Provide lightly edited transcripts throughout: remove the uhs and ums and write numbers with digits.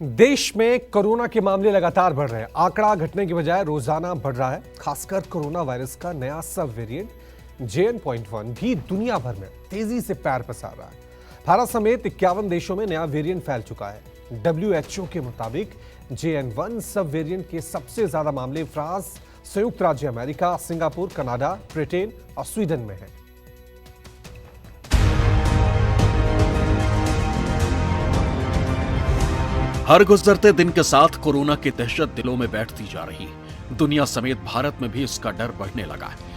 देश में कोरोना के मामले लगातार बढ़ रहे हैं। आंकड़ा घटने की बजाय रोजाना बढ़ रहा है। खासकर कोरोना वायरस का नया सब वेरिएंट JN.1 भी दुनिया भर में तेजी से पैर पसार रहा है। भारत समेत 51 देशों में नया वेरिएंट फैल चुका है। WHO के मुताबिक JN.1 सब वेरिएंट के सबसे ज्यादा मामले फ्रांस, संयुक्त राज्य अमेरिका, सिंगापुर, कनाडा, ब्रिटेन और स्वीडन में हैं। हर गुजरते दिन के साथ कोरोना की दहशत दिलों में बैठती जा रही है। दुनिया समेत भारत में भी इसका डर बढ़ने लगा है।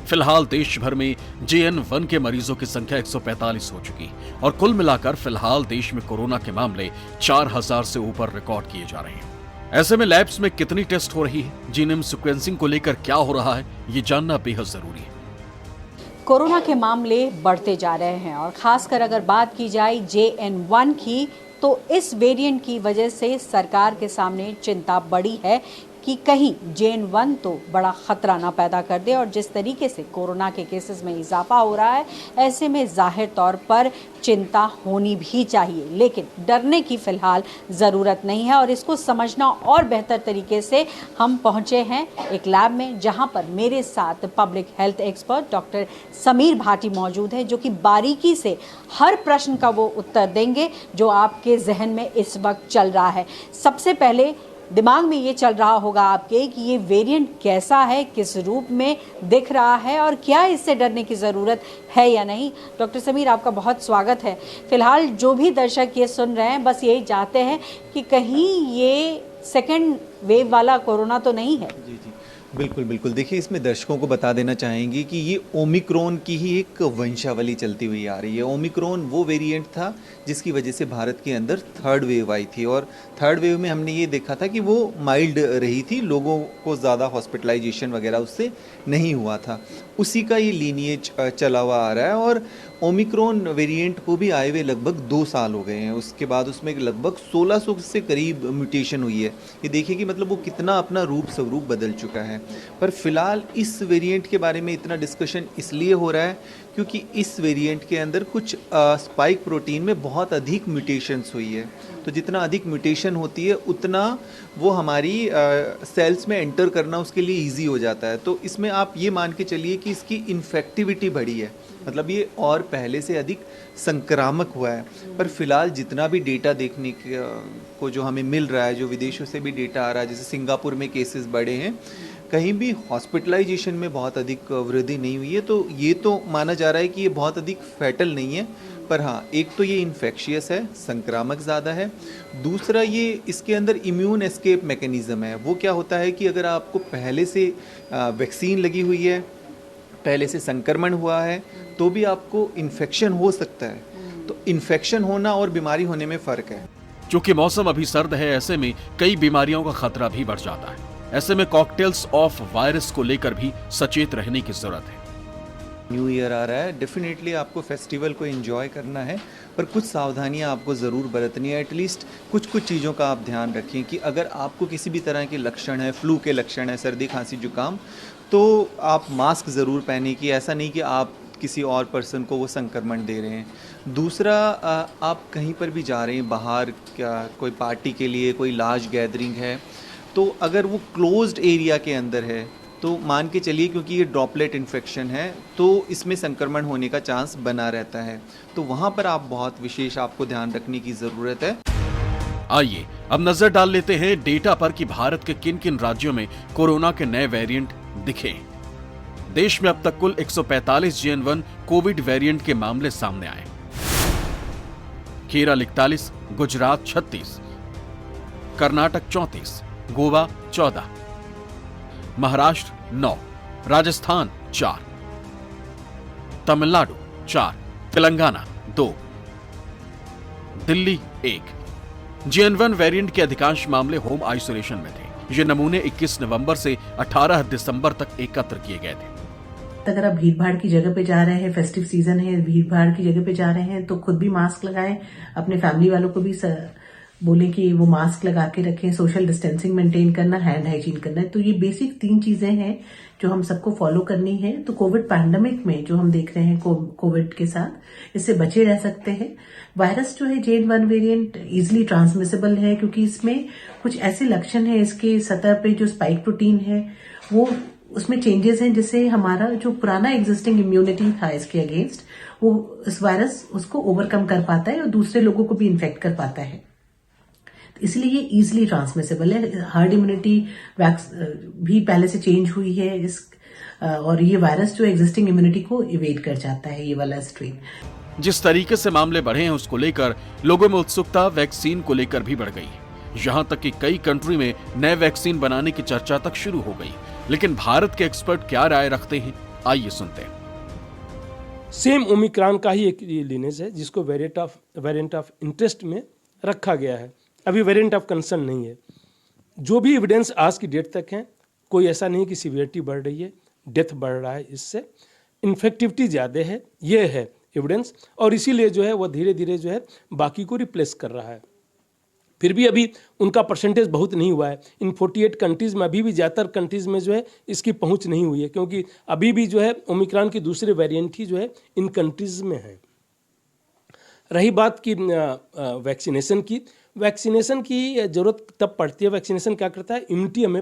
फिलहाल देश भर में JN.1 के मरीजों की संख्या 145 हो चुकी और कुल मिलाकर फिलहाल देश में कोरोना के मामले 4000 से ऊपर रिकॉर्ड किए जा रहे हैं। ऐसे में लैब्स में कितनी टेस्ट हो रही है, जीनोम सीक्वेंसिंग को लेकर क्या हो रहा है, ये जानना बेहद जरूरी है। कोरोना के मामले बढ़ते जा रहे हैं और खासकर अगर बात की जाए JN.1 की, तो इस वेरिएंट की वजह से सरकार के सामने चिंता बड़ी है कि कहीं JN.1 तो बड़ा खतरा ना पैदा कर दे। और जिस तरीके से कोरोना के केसेस में इजाफा हो रहा है, ऐसे में जाहिर तौर पर चिंता होनी भी चाहिए, लेकिन डरने की फिलहाल ज़रूरत नहीं है। और इसको समझना और बेहतर तरीके से हम पहुंचे हैं एक लैब में, जहां पर मेरे साथ public health expert doctor Sameer Bhati मौजूद है, जो कि बारीकी से हर प्रश्न का वो उत्तर देंगे जो आपके जहन में इस वक्त चल रहा है। सबसे पहले दिमाग में ये चल रहा होगा आपके कि ये वेरिएंट कैसा है, किस रूप में दिख रहा है और क्या इससे डरने की ज़रूरत है या नहीं। डॉक्टर समीर, आपका बहुत स्वागत है। फिलहाल जो भी दर्शक ये सुन रहे हैं, बस यही चाहते हैं कि कहीं ये सेकेंड वेव वाला कोरोना तो नहीं है। जी जी, बिल्कुल बिल्कुल। देखिए, इसमें दर्शकों को बता देना चाहेंगे कि ये ओमिक्रॉन की ही एक वंशावली चलती हुई आ रही है। ओमिक्रॉन वो वेरिएंट था जिसकी वजह से भारत के अंदर थर्ड वेव आई थी, और थर्ड वेव में हमने ये देखा था कि वो माइल्ड रही थी, लोगों को ज़्यादा हॉस्पिटलाइजेशन वगैरह उससे नहीं हुआ था। उसी का ये लीनिएज चला हुआ आ रहा है। और ओमिक्रॉन वेरिएंट को भी आए हुए लगभग 2 साल हो गए हैं। उसके बाद उसमें लगभग 1600 से करीब म्यूटेशन हुई है। ये देखिए कि मतलब वो कितना अपना रूप स्वरूप बदल चुका है। पर फिलहाल इस वेरिएंट के बारे में इतना डिस्कशन इसलिए हो रहा है क्योंकि इस वेरिएंट के अंदर कुछ स्पाइक प्रोटीन में बहुत अधिक म्यूटेशंस हुई है। तो जितना अधिक म्यूटेशन होती है उतना वो हमारी सेल्स में एंटर करना उसके लिए इजी हो जाता है। तो इसमें आप ये मान के चलिए कि इसकी इन्फेक्टिविटी बढ़ी है, मतलब ये और पहले से अधिक संक्रामक हुआ है। पर फिलहाल जितना भी डेटा देखने को जो हमें मिल रहा है, जो विदेशों से भी डेटा आ रहा है, जैसे सिंगापुर में केसेस बढ़े हैं, कहीं भी हॉस्पिटलाइजेशन में बहुत अधिक वृद्धि नहीं हुई है। तो ये तो माना जा रहा है कि ये बहुत अधिक फैटल नहीं है। पर हाँ, एक तो ये इन्फेक्शियस है, संक्रामक ज़्यादा है। दूसरा, ये इसके अंदर इम्यून एस्केप मैकेनिज़्म है। वो क्या होता है कि अगर आपको पहले से वैक्सीन लगी हुई है, पहले से संक्रमण हुआ है, तो भी आपको इन्फेक्शन हो सकता है। तो इन्फेक्शन होना और बीमारी होने में फ़र्क है। क्योंकि मौसम अभी सर्द है, ऐसे में कई बीमारियों का खतरा भी बढ़ जाता है। ऐसे में कॉकटेल्स ऑफ वायरस को लेकर भी सचेत रहने की जरूरत है। न्यू ईयर आ रहा है, डेफिनेटली आपको फेस्टिवल को एंजॉय करना है, पर कुछ सावधानियां आपको ज़रूर बरतनी है। एटलीस्ट कुछ चीज़ों का आप ध्यान रखें कि अगर आपको किसी भी तरह के लक्षण है, फ्लू के लक्षण है, सर्दी खांसी जुकाम, तो आप मास्क ज़रूर पहने। कि ऐसा नहीं कि आप किसी और पर्सन को वो संक्रमण दे रहे हैं। दूसरा, आप कहीं पर भी जा रहे हैं बाहर, क्या कोई पार्टी के लिए, कोई लार्ज गैदरिंग है, तो अगर वो क्लोज्ड एरिया के अंदर है तो मान के चलिए, क्योंकि ये ड्रॉपलेट इन्फेक्शन है, तो इसमें संक्रमण होने का चांस बना रहता है। तो वहाँ पर आप बहुत विशेष आपको ध्यान रखने की ज़रूरत है। आइए अब नजर डाल लेते हैं डेटा पर कि भारत के किन किन राज्यों में कोरोना के नए वेरिएंट दिखे। देश में अब तक कुल 145 JN.1 कोविड वेरिएंट के मामले सामने आए। केरल 41, गुजरात 36, कर्नाटक 34, गोवा 14, महाराष्ट्र 9, राजस्थान 4, तमिलनाडु 4, तेलंगाना 2, दिल्ली 1। JN.1 वेरिएंट के अधिकांश मामले होम आइसोलेशन में थे। ये नमूने 21 नवंबर से 18 दिसंबर तक एकत्र किए गए थे। अगर आप भीड़ भाड़ की जगह पे जा रहे हैं, फेस्टिव सीजन है, भीड़ भाड़ की जगह पे जा रहे हैं, तो खुद भी मास्क लगाएं, अपने फैमिली वालों को भी बोले कि वो मास्क लगा के रखें, सोशल डिस्टेंसिंग मेंटेन करना, हैंड हाइजीन करना है। तो ये बेसिक 3 चीजें हैं जो हम सबको फॉलो करनी है। तो कोविड पैंडेमिक में जो हम देख रहे हैं कोविड के साथ, इससे बचे रह सकते हैं। वायरस जो है JN1 वेरिएंट इजिली ट्रांसमिसेबल है, क्योंकि इसमें कुछ ऐसे लक्षण है, इसके सतह पे जो स्पाइक प्रोटीन है वो उसमें चेंजेस हैं, जिससे हमारा जो पुराना एग्जिस्टिंग इम्यूनिटी था इसके अगेंस्ट, वो इस वायरस उसको ओवरकम कर पाता है और दूसरे लोगों को भी इन्फेक्ट कर पाता है। इसलिए ये इजिली ट्रांसमिसेबल है। हर्ड इम्यूनिटी भी पहले से चेंज हुई है और ये वायरस जो एग्जिस्टिंग इम्यूनिटी को इवेड कर जाता है, ये वाला स्ट्रेन। जिस तरीके से मामले बढ़े हैं उसको लेकर लोगों में उत्सुकता वैक्सीन को लेकर भी बढ़ गई। यहाँ तक कि कई कंट्री में नए वैक्सीन बनाने की चर्चा तक शुरू हो गई। लेकिन भारत के एक्सपर्ट क्या राय रखते हैं, आइए सुनते हैं। सेम ओमिक्रॉन का ही एक लिनेज है, जिसको वेरिएंट ऑफ इंटरेस्ट में रखा गया है। अभी वेरिएंट ऑफ कंसर्न नहीं है। जो भी एविडेंस आज की डेट तक है, कोई ऐसा नहीं कि सीवियरिटी बढ़ रही है, डेथ बढ़ रहा है, इससे इन्फेक्टिविटी ज़्यादा है, ये है एविडेंस। और इसीलिए जो है वो धीरे धीरे जो है बाकी को रिप्लेस कर रहा है। फिर भी अभी उनका परसेंटेज बहुत नहीं हुआ है। इन 48 कंट्रीज़ में अभी भी ज़्यादातर कंट्रीज़ में जो है इसकी पहुंच नहीं हुई है, क्योंकि अभी भी जो है ओमिक्रॉन की दूसरे वेरिएंट ही जो है इन कंट्रीज़ में है। रही बात की वैक्सीनेशन की ज़रूरत तब पड़ती है। वैक्सीनेशन क्या करता है, इम्यूनिटी हमें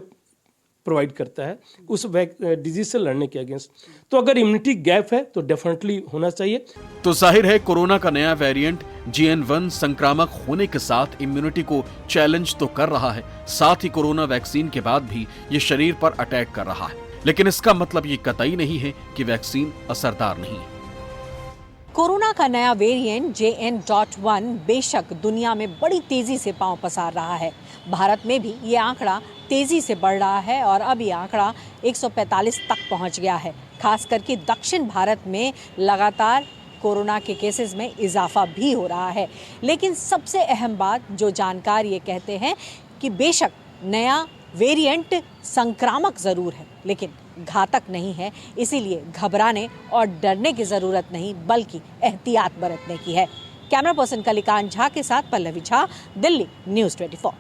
प्रोवाइड करता है उस डिजीज से लड़ने के अगेंस्ट। तो अगर इम्यूनिटी गैप है तो डेफिनेटली होना चाहिए। तो जाहिर है कोरोना का नया वेरिएंट JN1 संक्रामक होने के साथ इम्यूनिटी को चैलेंज तो कर रहा है, साथ ही कोरोना वैक्सीन के बाद भी ये शरीर पर अटैक कर रहा है। लेकिन इसका मतलब ये कतई नहीं है कि वैक्सीन असरदार नहीं है। कोरोना का नया वेरिएंट JN.1 बेशक दुनिया में बड़ी तेजी से पांव पसार रहा है। भारत में भी ये आंकड़ा तेजी से बढ़ रहा है और अब ये आंकड़ा 145 तक पहुंच गया है। खास करके दक्षिण भारत में लगातार कोरोना के केसेस में इजाफा भी हो रहा है। लेकिन सबसे अहम बात जो जानकार ये कहते हैं कि बेशक नया वेरिएंट संक्रामक जरूर है, लेकिन घातक नहीं है। इसीलिए घबराने और डरने की जरूरत नहीं, बल्कि एहतियात बरतने की है। कैमरा पर्सन कलिकांत झा के साथ पल्लवी झा, दिल्ली, न्यूज़ 24।